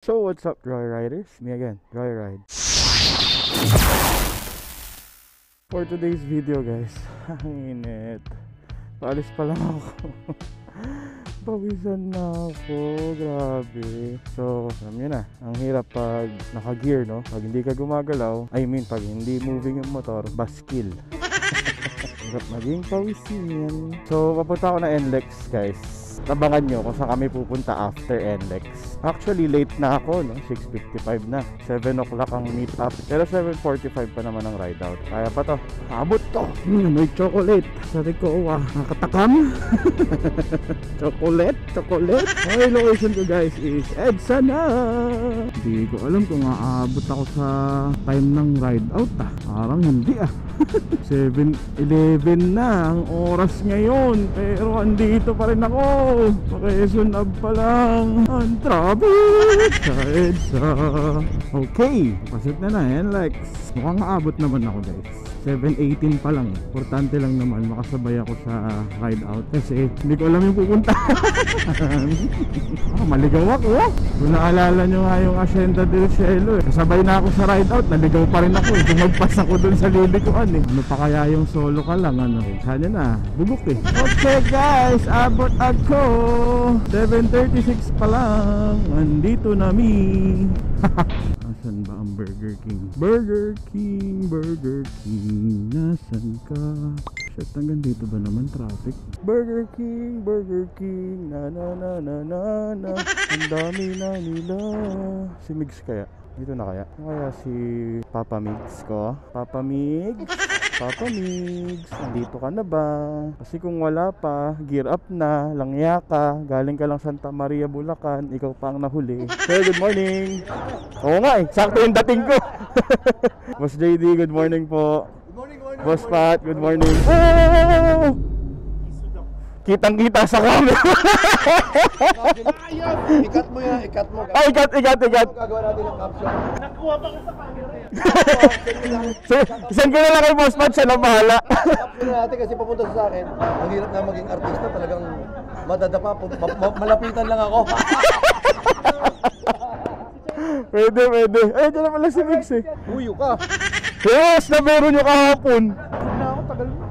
So what's up, Joyriders? Me again, Joyride. For today's video guys, ang init. Paalis pa lang ako. Pawisan na ako, grabe. So, alam nyo na, ang hirap pag naka-gear, no? Pag hindi ka gumagalaw, pag hindi moving yung motor, baskill. Hirap maging pawisin. So, papunta ako na NLEX guys. Tabangan nyo kung saan kami pupunta after NLEX. Actually, late na ako, no? 6:55 na. 7 o'clock ang meet up. Pero 7:45 pa naman ang ride out. Kaya pa to. Abot to. May chocolate. Sabi ko, wow, nakatakam. Chocolate. Okay, location ko guys is EDSA na. Hindi ko alam kung aabot ako sa time ng ride out Parang hindi 7:11 na ang oras ngayon. Pero andito pa rin ako. Quezon Ave pa lang ang traffic sa EDSA. Okay, pasit na NLEX. Mukhang maabot naman ako guys. 7:18 pa lang. Importante lang naman makasabay ako sa ride out kasi hindi ko alam yung pupunta. Maligaw ako. Kung naalala nyo nga yung Hacienda del Cielo kasabay na ako sa ride out, naligaw pa rin ako Tumagpas ako dun sa lilikuan Ano pa kaya yung solo ka lang Sana na, bubuk Okay guys, abot ako 7:36 pa lang. Andito na mi. Nasaan ba ang Burger King? Burger King, nasan ka? Shit, hanggang dito ba naman traffic? Burger King, na. Ang dami na nila. Si Migs kaya? Dito na kaya? Ano kaya si Papa Migs ko? Papa Migs, nandito ka na ba? Kasi kung wala pa, gear up na, langya ka, galing ka lang Santa Maria, Bulacan, ikaw pa ang nahuli. Hey, good morning! Oo nga sakto yung dating ko. Boss JD, good morning po. Good morning. Boss Pat, good morning. Oh! Kitang-kita sa camera. Ikat mo yan, ikat mo. Ikat. Gagawa natin ng caption. Nakuha pa ko sa camera yan. Send ko na lang kay Boss Pat, siya na bahala. Caption na natin kasi papunta sa akin. Ang hirap na maging artista, talagang madadapa. Malapitan lang ako. Pwede. Ay, dyan na pala si Mix Uyo ka. Yes, na meron nyo kahapon. Na ako, tagal mo.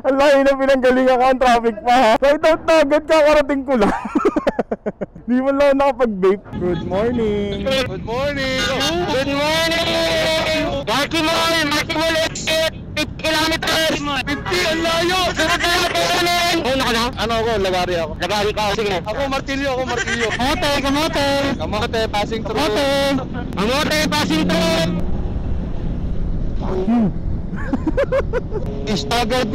Ang layo na pinanggalingan ka ang traffic pa ha. Right out na agad kakarating ko lang. Di mo lang nakapag-vape. Good morning. Marky mo, exit 50 kilometers. 50, ang layo. Sarap na natin. Una ka na? Ano ako? Lagari ako. Lagari ka, sige. Ako martilyo. Kamote, passing through. Kamote, passing through. Staggered.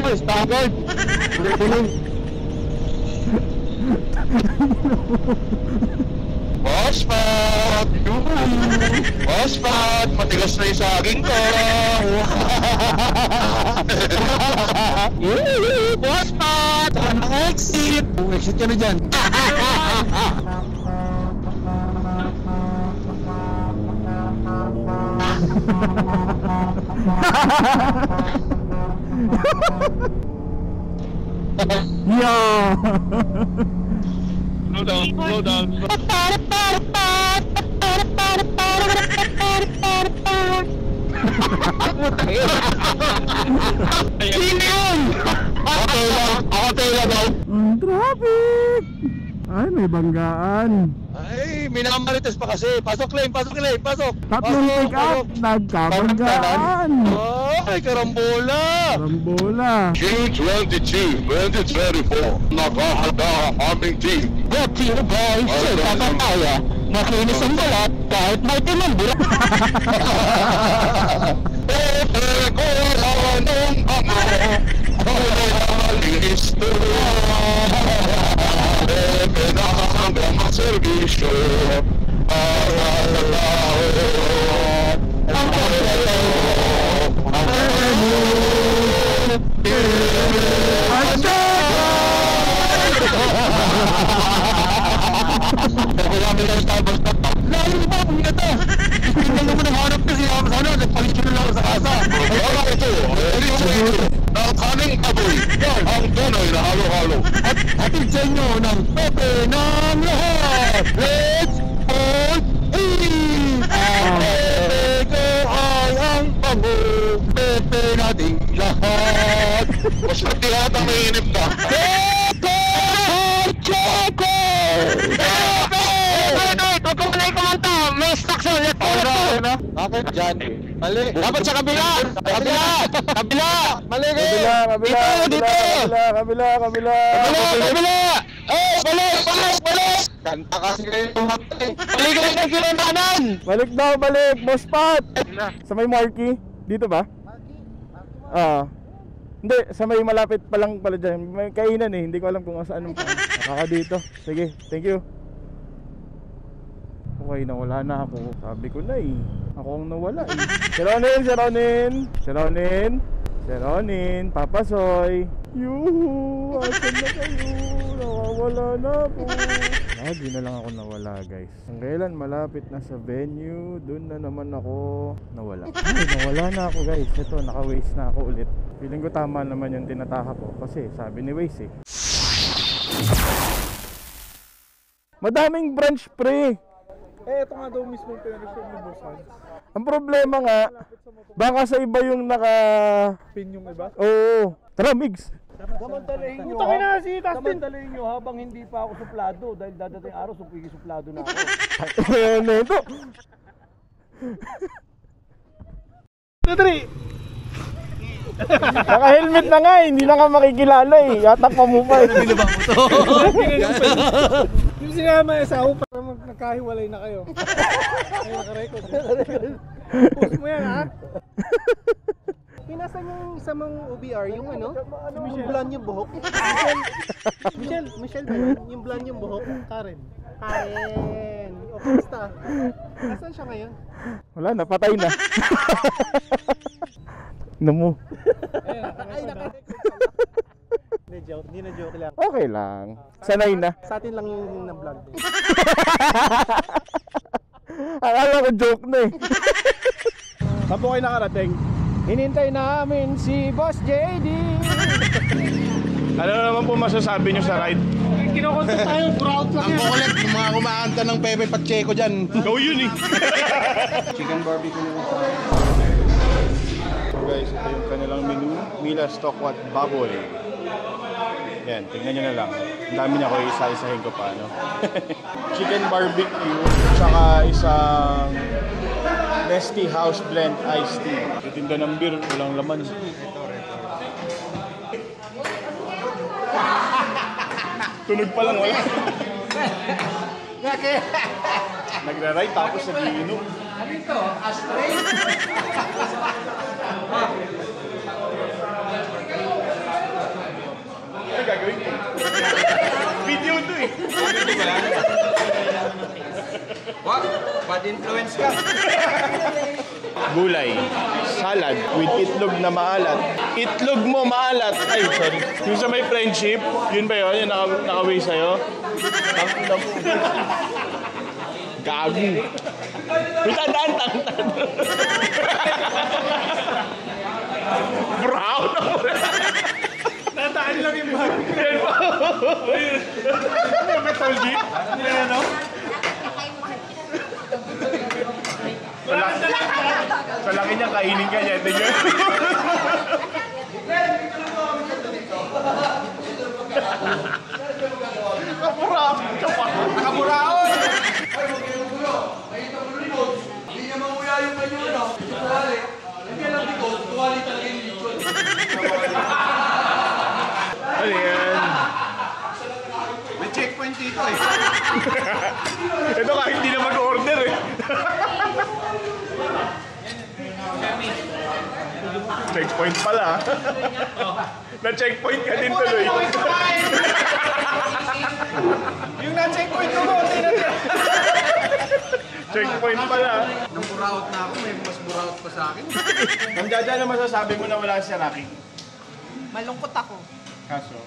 Boss Pat, matigas na yung saging ko. Boss Pat, exit. Exit ka na dyan. Yeah. Slow down. Sino yun? Ako tayo daw. Ang traffic. Ay, may banggaan. Ay, minamarites pa kasi. Pasok. Tatlong pick up, nagkabanggaan. Ay, karambola. June 22, 2024, nakahanda aming team. Good team boys, kakataya. Makinis ang balat kahit may tinambula. Koranong ama, koranong istorya. Pinahanggang ang servisyo para sa tao. Ang pagkalo, ang lalim ba kung ito? Tingnan mo nang hanap kasi sana nagpalit na lang sa kasa. Wala ito. Ng kaning apoy. Ang tunay na halo-halo. At hatid sa inyo ng Pepe ng lahat. boss, pati lahat ang mainip na. Choco! Wait, huwag ko muna ikumanta. May stock sa ulit. Bakit dyan? Mali. Dapat sa kabila! Kabila! Kabila! Mali ka. Kabila. Kabila! Eh, balik! Kanta kasi kayo tumatay. Balik ka ng kinantanan! Balik, Boss Pat. Sa may Marky, dito ba? Hindi, sa may malapit pa lang pala dyan. May kainan eh, hindi ko alam kung saan pa. Kaka dito. Sige, thank you. Okay, nawala na ako. Sabi ko na eh. Ako ang nawala eh. Si Ronin, Papa Soy. Yuhu! Asan na kayo? Nawawala na ako. Lagi na lang ako nawala, guys. Ang kailan malapit na sa venue, dun na naman ako nawala. Ay, nawala na ako, guys. Ito, naka-waste na ako ulit. Feeling ko tama naman yung tinataka ko kasi sabi ni Waze eh. Madaming branch pre. Ito nga daw mismo yung pinag-show ni Bosan. Ang problema nga, baka sa iba yung Pin yung iba. Oo. Tara, Migs. Samantalahin nyo. Putang ina si Dustin. Samantalahin nyo habang hindi pa ako suplado. Dahil dadating araw, suplado na ako. Ano ito? Tudri! Naka-helmet na nga eh, hindi na nga makikilala eh. Yatak pa mo pa eh. Yung sinama sa ako para nagkahiwalay na kayo. Ay, naka-record. Post mo yan ha? Pinasan yung isa mong OBR, yung ano? Yung blonde yung buhok. Michelle ba yun? Yung blonde yung buhok? Karen. O, kumusta? Nasaan siya ngayon? Wala na, patay na. Namo. Ay, naka-record Hindi na joke lang. Okay lang. Sanay na. Sa atin lang yung na-vlog. Akala ko joke na eh. Saan po kayo nakarating? Hinintay namin si Boss JD. Ano naman po masasabi nyo sa ride? Kinokontent tayo, proud lang Ang kukulit, yung mga kumakanta ng Pepe Pacheco dyan. Go yun eh. Chicken barbecue na lang. So guys, ito yung kanilang menu. Mila Stockwat Baboy. Yan, tignan nyo na lang. Ang dami niya ko, isa-isahin ko pa, no? Chicken barbecue, tsaka isang Nesty House Blend Iced Tea. Titinda ng beer, walang laman. Tunog pa lang, wala. Nagra-ride tapos nagiinom. Ano ito? Ashtray? Ano gagawin ko? Video to eh. What? Bad influence ka? Gulay, salad with itlog na maalat. Itlog mo maalat. Ay, sorry. Yung sa may friendship, yun ba yun? Yung naka-way sa'yo? Gago. May tandaan. Brown. Tandaan lang yung bag. Yan po. Yung metal jeep. Yan ano? Sa laki niya, kainin ka niya. Tingnan. Nakapuraon ka pa. Nakapuraon! Hindi niya manguya yung kanyo, no? Tuwali. Hindi lang dito, tuwali talaga yung likod. Ano yan? May checkpoint dito eh. Ito kahit hindi na mag-order eh. Checkpoint pala. Na-checkpoint ka din tuloy. Yung na-checkpoint ko mo, Checkpoint pala. Nang buraot na ako, may mas buraot pa sa akin. Ma'am Jaja, na masasabi mo na wala si Rocky? Malungkot ako. Kaso?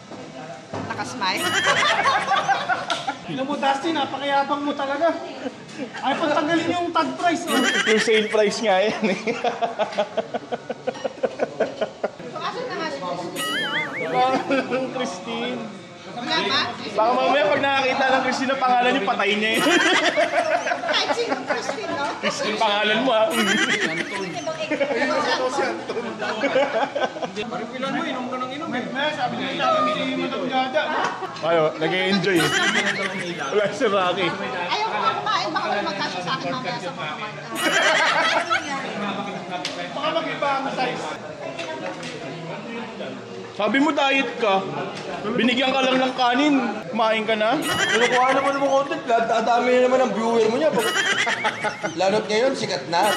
Nakasmile. Alam mo, Dustin, napakayabang mo talaga. Ay, pagtanggalin yung tag price. Oh. Yung sale price nga yan eh. So, asan na nga si Christine? Christine. Wala ba? Baka mamaya pag nakakita ng Christine ang pangalan niyo, patayin niya yun. Kahit sino Christine, no? Christine pangalan mo ha. Parang pilan mo, inom ka ng inom eh. Ayo, nag-enjoy eh. Wala si Rocky. Ayaw ko nga kumain, baka may magkasya sa akin mamaya sa mga Baka mag-iba ang size. Sabi mo diet ka. Binigyan ka lang ng kanin. Kumain ka na. Kinukuha naman ng content, dadami na naman ang viewer mo niya. Lalo't ngayon, sikat na.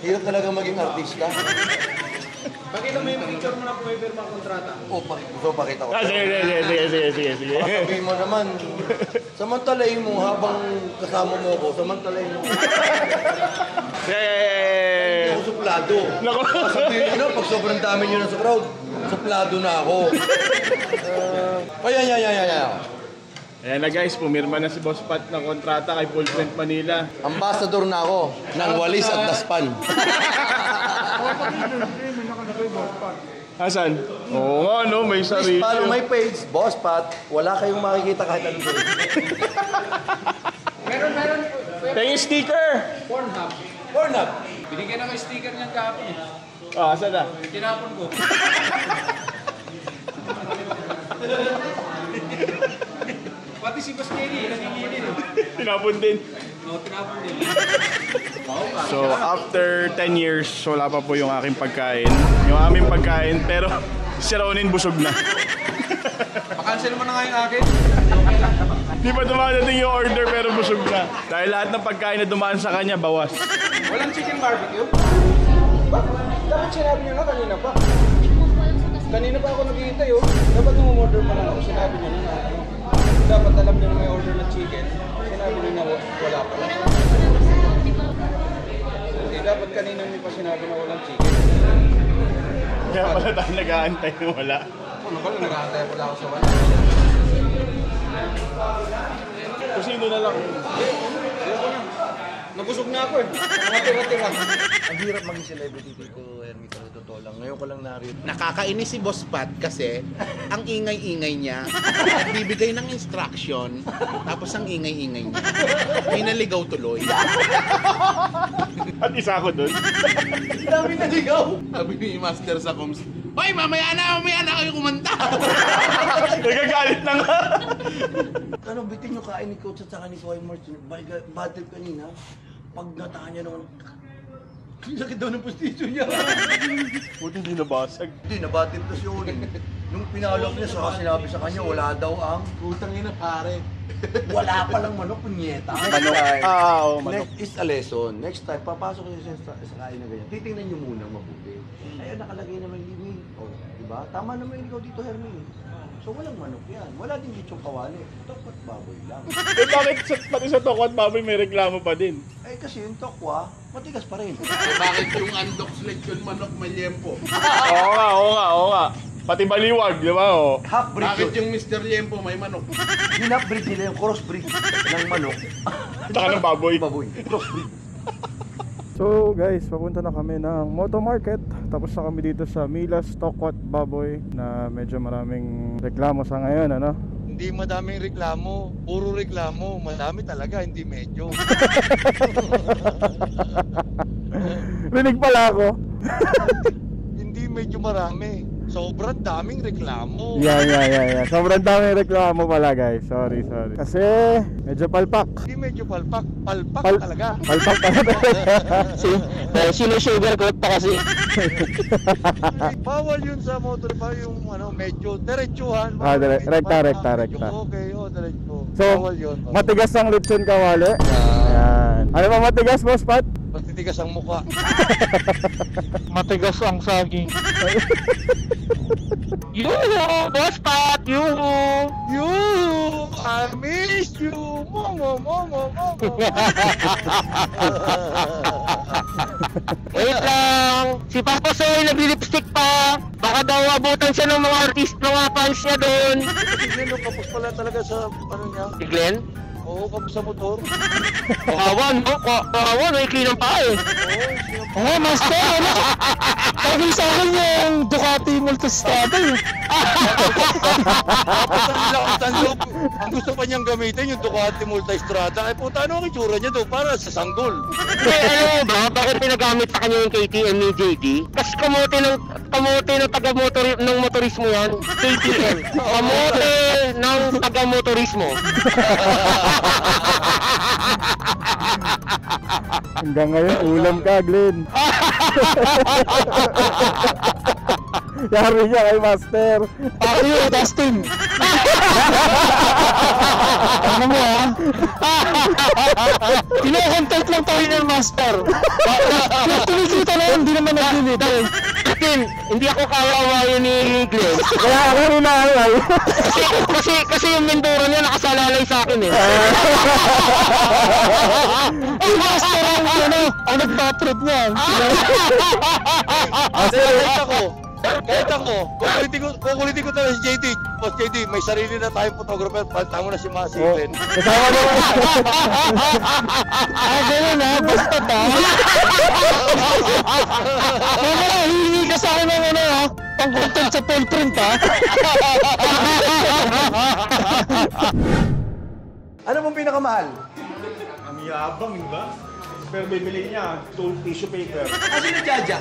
Hirap talaga maging artista. Pakita mo yung picture mo na pumipirma ang kontrata. Gusto pakita ko. Sige. Sabihin mo naman, samantalain mo habang kasama mo ako, samantalain mo. Hindi ako suplado. Sabihin nyo, pag sobrang dami nyo na sa crowd, suplado na ako. Ayan na guys, pumirma na si Boss Pat ng kontrata kay Full Print Manila. Ambassador na ako ng walis at daspan. Asan? Oo nga no, may sarili. Please follow my page, Boss Pat. Wala kayong makikita kahit ano doon. Meron. Tingin sticker! Pornhub. Binigyan ako yung sticker niyan kahapon eh. Ah, asan na? Tinapon ko. Pati si Boss Kenny, nanginginin eh. Tinapon din. Oo, tinapon din. So, after 10 years, wala pa po yung aking pagkain. Yung aming pagkain, pero si Ronin busog na. Pakancel mo na nga yung akin. Di pa dumadating yung order pero busog na. Dahil lahat ng pagkain na dumaan sa kanya, bawas. Walang chicken barbecue? Dapat sinabi nyo na kanina pa. Kanina pa ako naghihintay oh. Dapat umorder pa lang ako. Sinabi nyo na. Dapat alam nyo na may order ng chicken. Sinabi nyo na wala pa lang. Hindi, dapat kanina nyo pa sinabi na walang chicken. Kaya pala tayo nag-aantay na wala. Ano ba? Nag-aantay pala ako sa wala. Kung sino na lang. Ayoko na. Nabusog na ako eh. Mga tira-tira. Ang hirap maging celebrity dito, Hermie, sa totoo lang. Ngayon ko lang narito. Nakakainis si Boss Pat kasi ang ingay-ingay niya at bibigay ng instruction tapos ang ingay-ingay niya. May naligaw tuloy. At isa ko dun. Dami naligaw! Sabi ni Master sa comms, "Hoy, mamaya na kayo kumanta!" Nagagalit na nga. Ano, bitin yung kain ni Coach at saka ni Kuya March. Bad trip kanina. Pag nataan niya naman, sakit daw ng postisyon niya. Buti hindi nabasag. Hindi, nabad trip kasi yun. Nung pinalok niya, saka sinabi sa kanya, wala daw ang... Putang ina pare. Wala palang manok, punyeta. Manok. Manok. Next is a lesson. Next time, papasok niyo sa kain na ganyan. Titingnan niyo muna mabuti. Ay, nakalagay naman yun. O, diba? Tama naman ikaw dito, Hermie. So, walang manok yan. Wala din dito kawali. Tokwa at baboy lang. Eh bakit pati sa toko at baboy may reklamo pa din? Eh, kasi yung tokwa, matigas pa rin. Bakit yung undox selection manok may liempo? Oo nga. Pati baliwag, di ba? Oh. Half-breed Bakit yun. yung Mr. Liempo may manok? Hinap-breed nila yung cross-breed ng manok. Saka ng baboy. Baboy. Cross-breed. So guys, papunta na kami ng Moto Market. Tapos na kami dito sa Milas Tokwat Baboy na medyo maraming reklamo sa ngayon, ano? Hindi madaming reklamo, puro reklamo, madami talaga, hindi medyo. Rinig pala ako. Hindi medyo marami, sobrang daming reklamo. Yeah. Sobrang daming reklamo pala guys. Sorry. Kasi medyo palpak. Hindi medyo palpak talaga. Palpak talaga. Sinusugarcoat pa kasi. Bawal yun sa motor ba yung medyo diretsuhan. Rekta. Okay, diretso. So, bawal yun. matigas ang lechon kawali. Yan. Ano ba matigas, Boss Pat? Matitigas ang mukha. Matigas ang saging. Yuhu! Boss Pat! Yuhu! I miss you! Momo. Wait lang! Si Papa Soy nag-lipstick pa! Baka daw abutan siya ng mga artist, mga fans niya doon! Si Glenn, kapos pala talaga sa niya. Si Glenn? Oo, kamusta motor? Kawan, no? Kawan, may clean ang paa eh. Oo, master, ano? Sabi sa akin yung Ducati Multistrada eh. Tapos ang lakas ng loob, ang gusto pa niyang gamitin yung Ducati Multistrada. Ay puta, ano ang itsura niya doon? Para sa sanggol. Hindi, ano ba? Bakit pinagamit sa kanya yung KTM ni JD? Kasi kamote ng taga-motor ng motorismo yan. KTM. Kamote ng taga-motorismo. Hanggang ngayon, ulam ka, Glenn. Yari niya kay Master. Ayo, Dustin. Ano mo ha? Kino-content lang tayo ng Master. Tumisita na hindi naman nag-limit eh. Dustin, hindi ako kaya awayin ni Glenn. Kaya ako rinaway. Kasi yung Mindoro niya nakasalalay sa akin eh. Yung Master ang nagtatrip niya. Kahit ako, kukulitin ko talaga si JD. Boss JD, may sarili na tayong photographer. Palitan mo na si Masilin. Kasama naman. Ganun ha, basta ta. Mamaya, hihingi ka sa akin ng ano ha, pang-content sa full print ha. Ano mong pinakamahal? Ang yabang, ba? Pero bibili niya, tissue paper. Kasi na Jaja.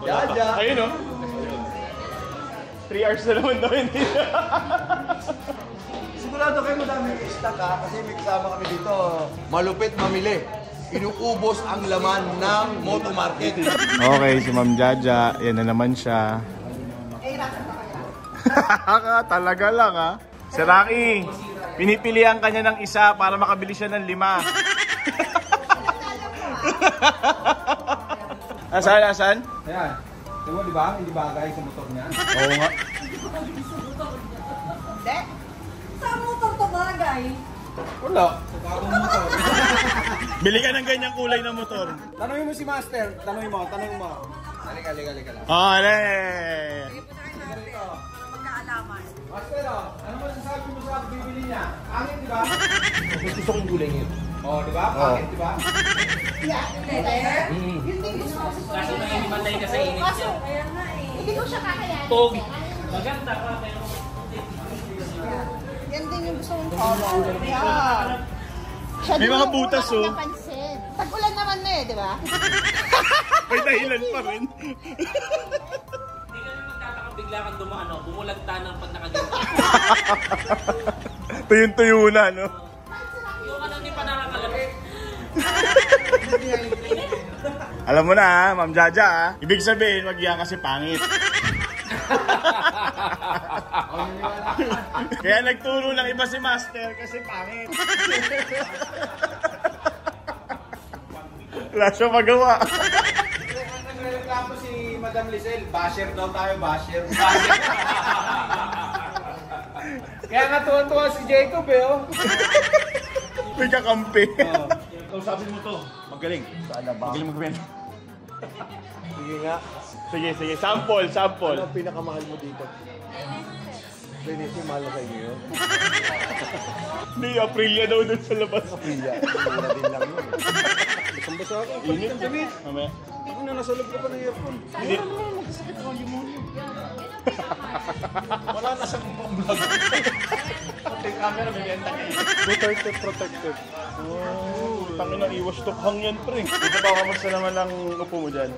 Jaja. Ayun o. 3 hours na naman daw hindi. Sigurado kayo madaming stock ha, kasi may kasama kami dito. Malupit mamili. Inuubos ang laman ng Motomarket. Okay, si Ma'am Jaja, yan na naman siya. Talaga lang ha. Si Rocky, pinipilihan kanya ng isa para makabili siya ng 5. Asan? Ayan. Diba, di ba? Hindi bagay sa motor niya. Oo nga. Hindi. Sa motor to bagay. Wala. Sa bagong motor. Bili ka ng ganyang kulay ng motor. Tanungin mo si Master. Tanungin mo. Halika lang. Oh, ale! Magkaalaman. Master, ano mo sasabi mo sa bibili niya? Angin, di ba? Gusto kong gulay ngayon. Oh, di ba? Angin, di ba? Yun din gusto ko. Kaso nangihimatay ka sa init niya. Kaso, hindi ko siya kakayanin. Pogi. Maganda ka pero... Yan din yung gusto kong color. Yan. Siya May din mga yung butas, una kong oh. napansin. Tag-ulan naman na di ba? May dahilan pa rin. Hindi ka naman magtataka bigla kang dumano. Bumulagta ng pag nakaganto. Tuyun-tuyo na, no? Yung ano hindi pa nakakalapit. Alam mo na ha, Ma'am Jaja ha. Ibig sabihin, mag-iya kasi pangit. Kaya nagturo ng iba si Master kasi pangit. Wala siya magawa. Nagreklamo si Madam Lizelle. Basher daw tayo, basher. Kaya nga tuwan-tuwa si Jacob eh, oh. May kakampi. Kausapin mo to. Magaling. Magaling magbenta. Sige nga. Sige. Sample. Ano ang pinakamahal mo dito? Benesi, mahal na sa inyo yun. Hindi, Aprilia daw dun sa labas. Aprilia. Mura din lang yun. Basang-basa ako. Init. Mamaya. Ako na nasa loob ka pa ng earphone. Hindi. Wala na siyang pang-vlog. Pati camera, may benta niya. Protected. Oh, tangin na iwas tukhang yan, pre. Dito ba kamusta naman ang upo mo dyan?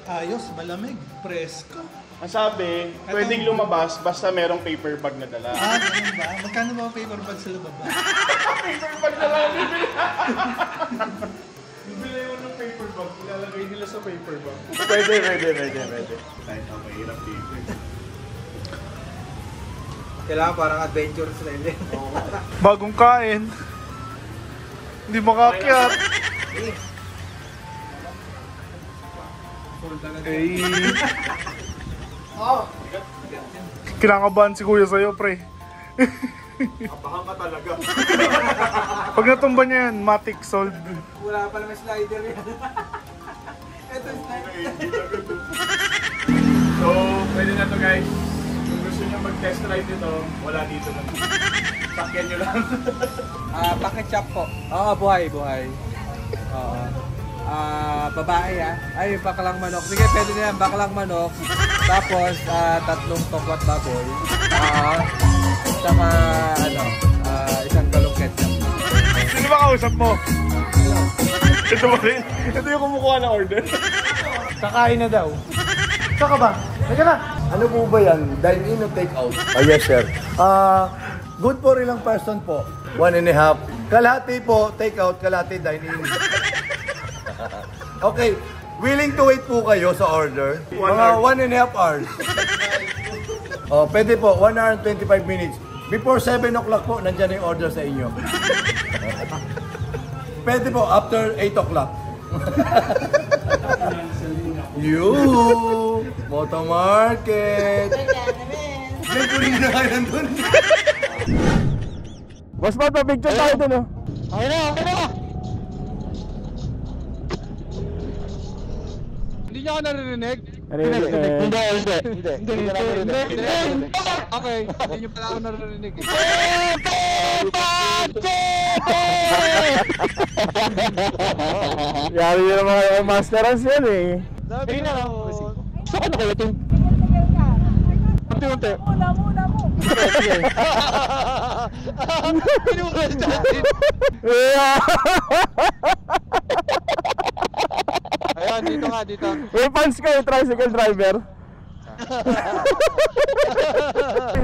Ayos, malamig, presko. Ang sabi, pwedeng lumabas basta merong paper bag na dala. Ganun ba? Magkano ba ang paper bag sa lababa? Paper bag na lang bibili. Bibili mo ng paper bag, ilalagay nila sa paper bag. Pwede. Kahit ako mahirap dito. Kailangan parang adventure style eh. Bagong kain. Hindi makakyat. Eh. Kinakabahan si kuya sa'yo, pre. Kapahan ka talaga. Pag natumba niya yan, matic solved. Wala pa naman slider yan. Ito slider. So, pwede na to guys. Kung gusto nyo mag-test ride nito, wala dito lang. Sakyan nyo lang. Packet shop po. Oo, buhay. Oo. Babae ay bakalang manok. Sige, pwede na yan, bakalang manok. Tapos, 3 tokwat baboy. Saka, isang galong ketchup. Sino ba kausap mo? Ito ba rin? Ito yung kumukuha ng order. Kakain na daw. Saka ba? Teka na. Ano po ba yan? Dine-in o take-out? Yes, sir. Good for ilang person po? 1.5. Kalahati po, take-out, kalahati dine-in. Okay. Willing to wait po kayo sa order? Mga 1.5 hours. Pwede po, 1 hour and 25 minutes. Before 7 o'clock po, nandyan yung order sa inyo. Pwede po, after 8 o'clock. Moto Market. May puling na kayo nandun. Boss Pat, pa-picture tayo dun oh. Okay na. Hindi niyo ako naririnig? Narinig na eh. Hindi. Okay, hindi niyo pala ako naririnig eh. Yari yun ang mga masterans yan eh. Sabi na lang. Saan ako ito? Unti-unti. Muna mo. Pinukas natin. Ayan, dito. May fans kayo, tricycle driver.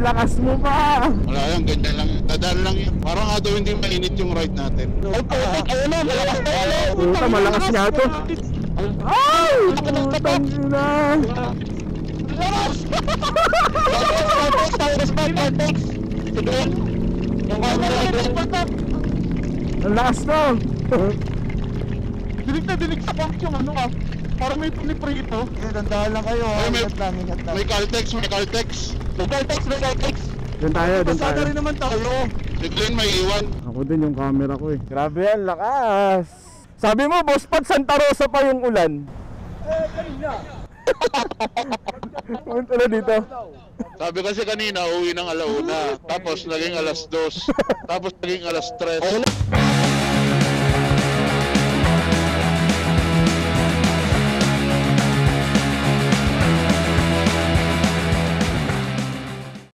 Lakas mo pa. Wala yan, ganyan lang. Dadaan lang yun. Parang daw hindi mainit yung ride natin. Ayun na, malakas na yan. Puta, malakas niya ito. Ay! Putang ina. Ang lakas to. Dinig sa pump yung ano ah. Parang may piniprito. Dandahan lang kayo. Ingat lang. May Caltex. Doon tayo. Pasada rin naman tayo. Si Glenn may iwan. Ako din yung camera ko eh. Grabe yan, lakas. Sabi mo, Boss Pat, Santa Rosa pa yung ulan. Kanina. Punta na dito. Sabi kasi kanina uwi ng 1:00. Tapos naging 2:00. Tapos naging 3:00.